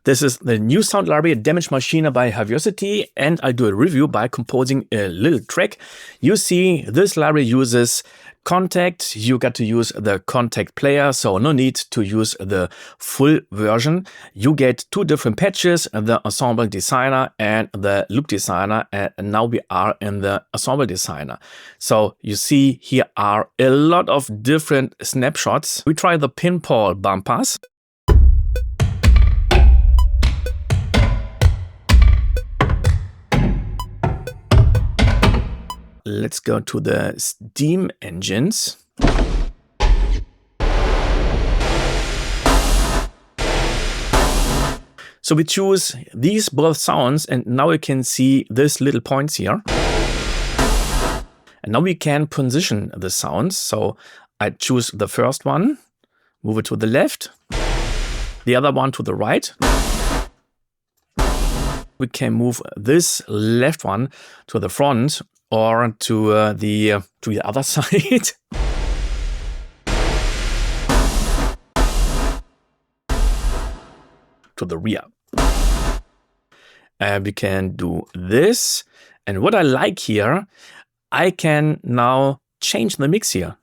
This is the new sound library Damage Machina by Heavyocity, and I'll do a review by composing a little track. You see, this library uses Kontakt. You got to use the Kontakt player, so no need to use the full version. You get two different patches, the Ensemble Designer and the Loop Designer, and now we are in the Ensemble Designer. So you see, here are a lot of different snapshots. We try the Pinball bumpers. Let's go to the Steam engines. So we choose these both sounds, and now we can see these little points here. And now we can position the sounds. So I choose the first one, move it to the left, the other one to the right. We can move this left one to the front, or to the other side. To the rear. And we can do this. And what I like here, I can now change the mix here.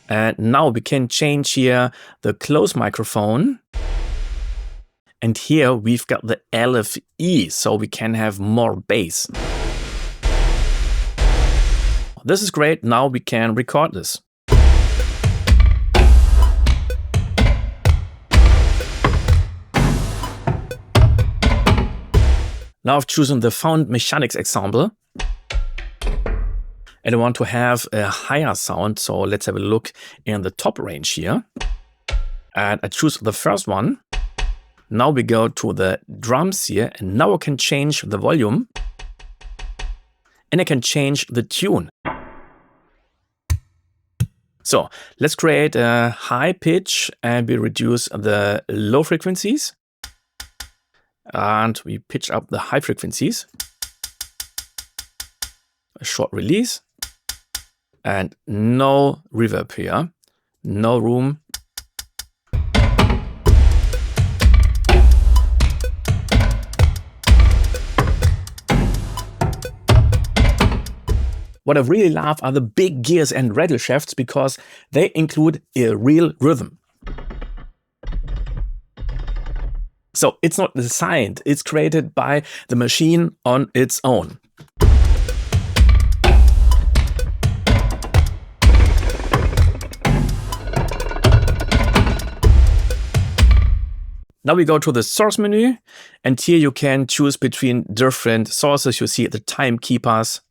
And now we can change here the close microphone. And here we've got the LFE, so we can have more bass. This is great. Now we can record this. Now I've chosen the Found Mechanics example. And I want to have a higher sound, so let's have a look in the top range here. And I choose the first one. Now we go to the drums here, and now I can change the volume. And I can change the tune. So let's create a high pitch, and we reduce the low frequencies. And we pitch up the high frequencies. A short release. And no reverb here, no room. What I really love are the big gears and rattle shafts, because they include a real rhythm. So it's not designed, it's created by the machine on its own. Now we go to the source menu, and here you can choose between different sources. You see the timekeepers,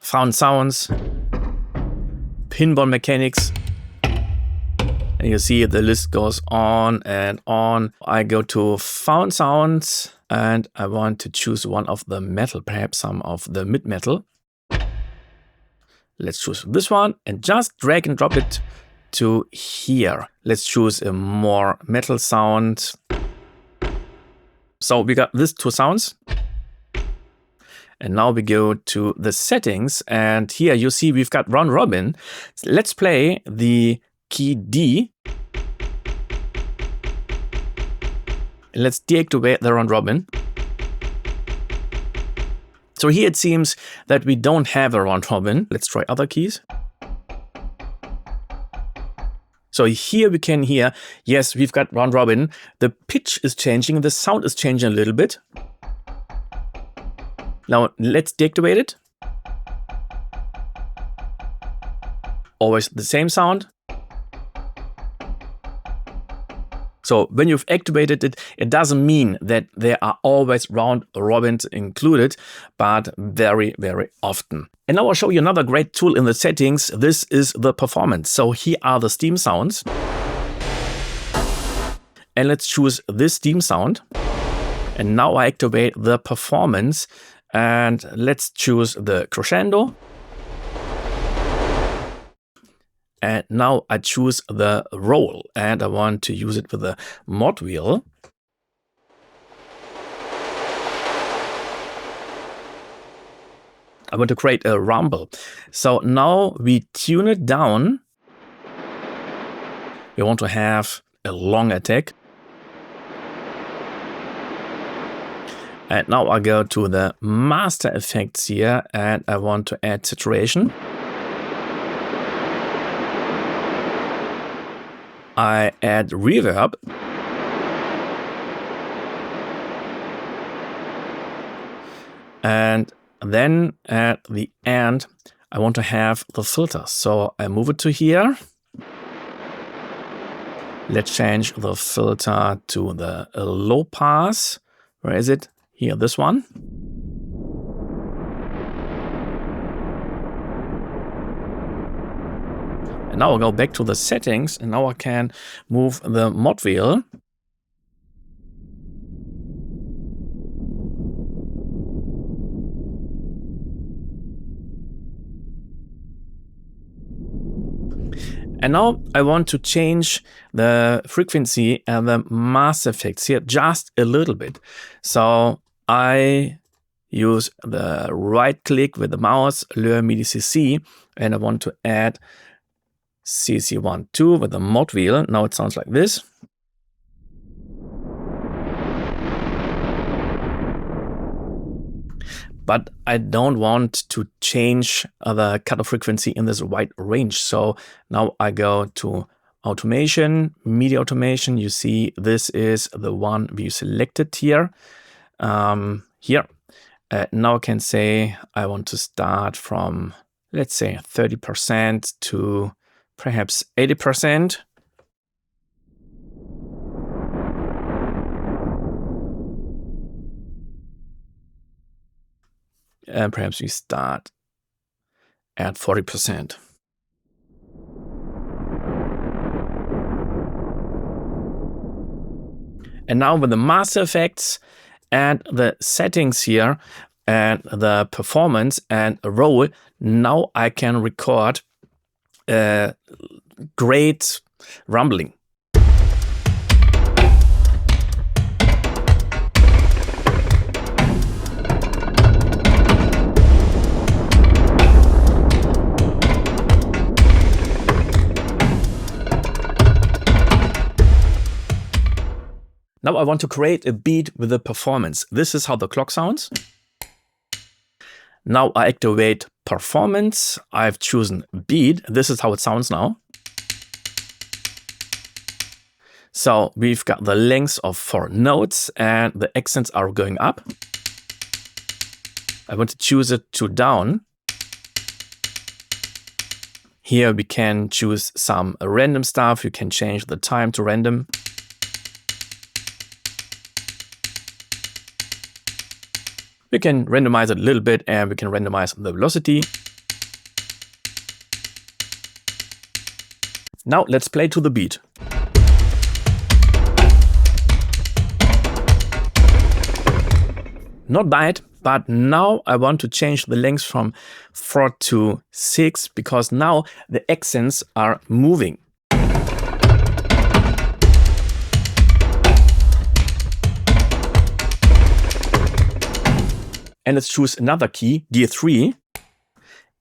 found sounds, pinball mechanics, and you see the list goes on and on. I go to found sounds, and I want to choose one of the metal, perhaps some of the mid metal. Let's choose this one and just drag and drop it to here. Let's choose a more metal sound. So we got these two sounds. And now we go to the settings, and here you see we've got round robin. Let's play the key D. And let's deactivate the round robin. So here it seems that we don't have a round robin. Let's try other keys. So here we can hear, yes, we've got round robin. The pitch is changing, the sound is changing a little bit. Now let's deactivate it. Always the same sound. So when you've activated it, it doesn't mean that there are always round robins included, but very, very often. And now I'll show you another great tool in the settings. This is the performance. So here are the Steam sounds. And let's choose this Steam sound. And now I activate the performance. And let's choose the crescendo. And now I choose the roll, and I want to use it with the mod wheel. I want to create a rumble. So now we tune it down. We want to have a long attack. And now I go to the master effects here and I want to add saturation. I add reverb. And then at the end, I want to have the filter. So I move it to here. Let's change the filter to the low pass. Where is it? Here, this one. And now I'll go back to the settings and now I can move the mod wheel. And now I want to change the frequency and the master effects here just a little bit. So I use the right click with the mouse, Lure MIDI CC, and I want to add CC12 with the mod wheel. Now it sounds like this. But I don't want to change the cutoff frequency in this wide range. So now I go to automation, media automation. You see this is the one we selected here. Now I can say I want to start from, let's say, 30% to perhaps 80%. And perhaps we start at 40%. And now with the master effects and the settings here and the performance and roll, now I can record great rumbling. Now I want to create a beat with a performance. This is how the clock sounds. Now I activate performance. I've chosen beat. This is how it sounds now. So we've got the length of 4 notes and the accents are going up. I want to choose it to down. Here we can choose some random stuff. You can change the time to random. We can randomize it a little bit and we can randomize the velocity. Now let's play to the beat. Not bad, but now I want to change the length from 4 to 6 because now the accents are moving. And let's choose another key, D3,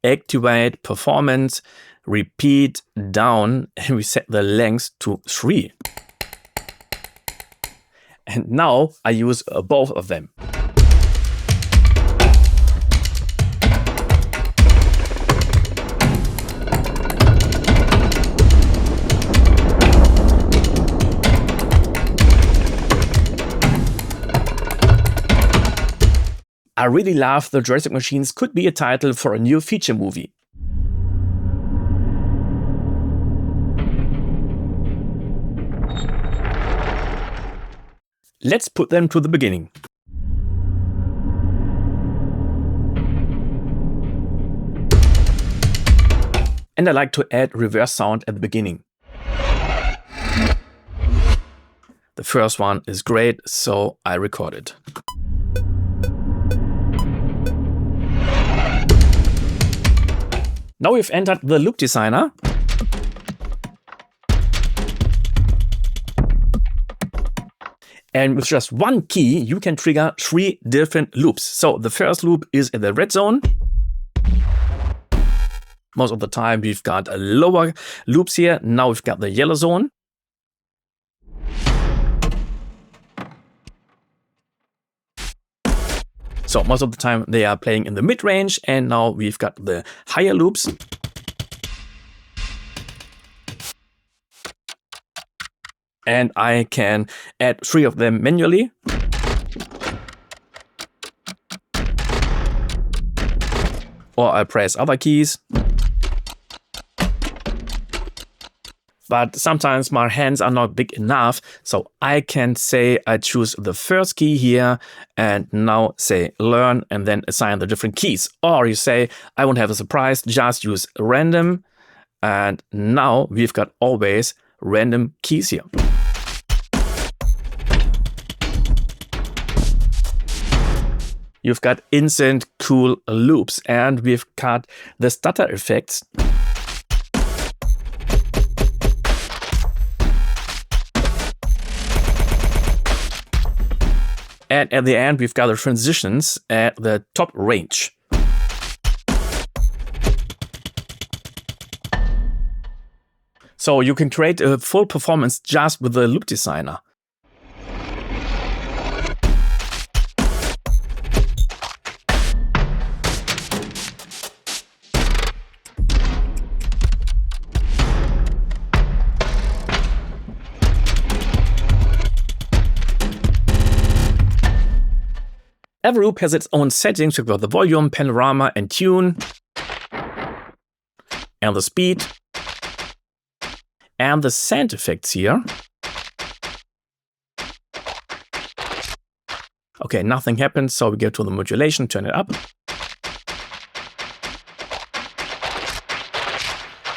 activate performance, repeat down, and we set the length to 3. And now I use both of them. I really love the Jurassic Machines could be a title for a new feature movie. Let's put them to the beginning. And I like to add reverse sound at the beginning. The first one is great, so I record it. Now we've entered the loop designer. And with just one key, you can trigger 3 different loops. So the first loop is in the red zone. Most of the time we've got lower loops here. Now we've got the yellow zone. So most of the time they are playing in the mid-range, and now we've got the higher loops. And I can add 3 of them manually. Or I press other keys. But sometimes my hands are not big enough, so I can say I choose the first key here and now say learn and then assign the different keys. Or you say I won't have a surprise, just use random, and now we've got always random keys here. You've got instant cool loops, and we've got the stutter effects. And at the end, we've got the transitions at the top range. So you can create a full performance just with the loop designer. Every loop has its own settings. We've got the volume, panorama, and tune, and the speed, and the sound effects here. Okay, nothing happened, so we go to the modulation, turn it up.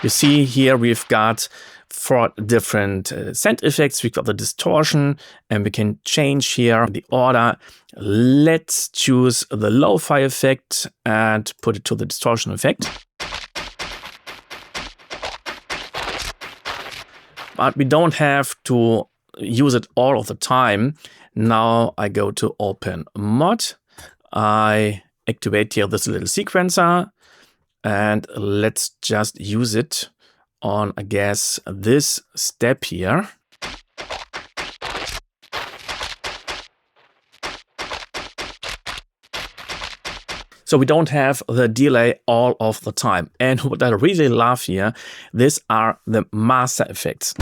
You see here we've got 4 different sound effects. We've got the distortion, and we can change here the order. Let's choose the lo-fi effect and put it to the distortion effect. But we don't have to use it all of the time. Now I go to Open Mod. I activate here this little sequencer, and let's just use it on, I guess, this step here. So we don't have the delay all of the time. And what I really love here, these are the master effects.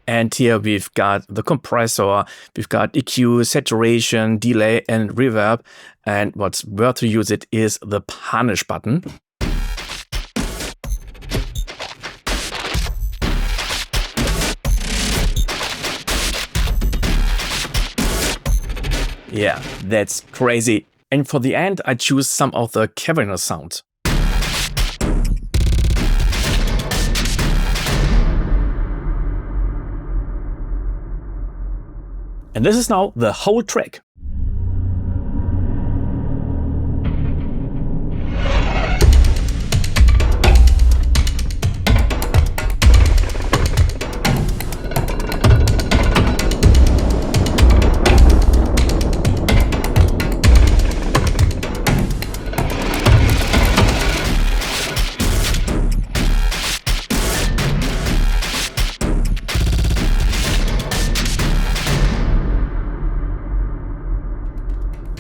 And here we've got the compressor, we've got EQ, saturation, delay, and reverb. And what's worth to use it is the punish button. Yeah, that's crazy. And for the end, I choose some of the Cavernous sounds. And this is now the whole track.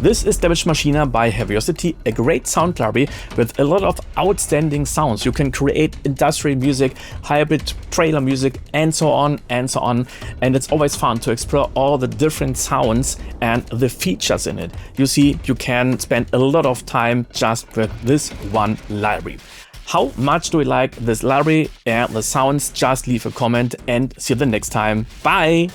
This is Damage Machina by Heavyocity, a great sound library with a lot of outstanding sounds. You can create industrial music, hybrid trailer music, and so on and so on. And it's always fun to explore all the different sounds and the features in it. You see, you can spend a lot of time just with this one library. How much do you like this library and the sounds? Just leave a comment and see you the next time. Bye!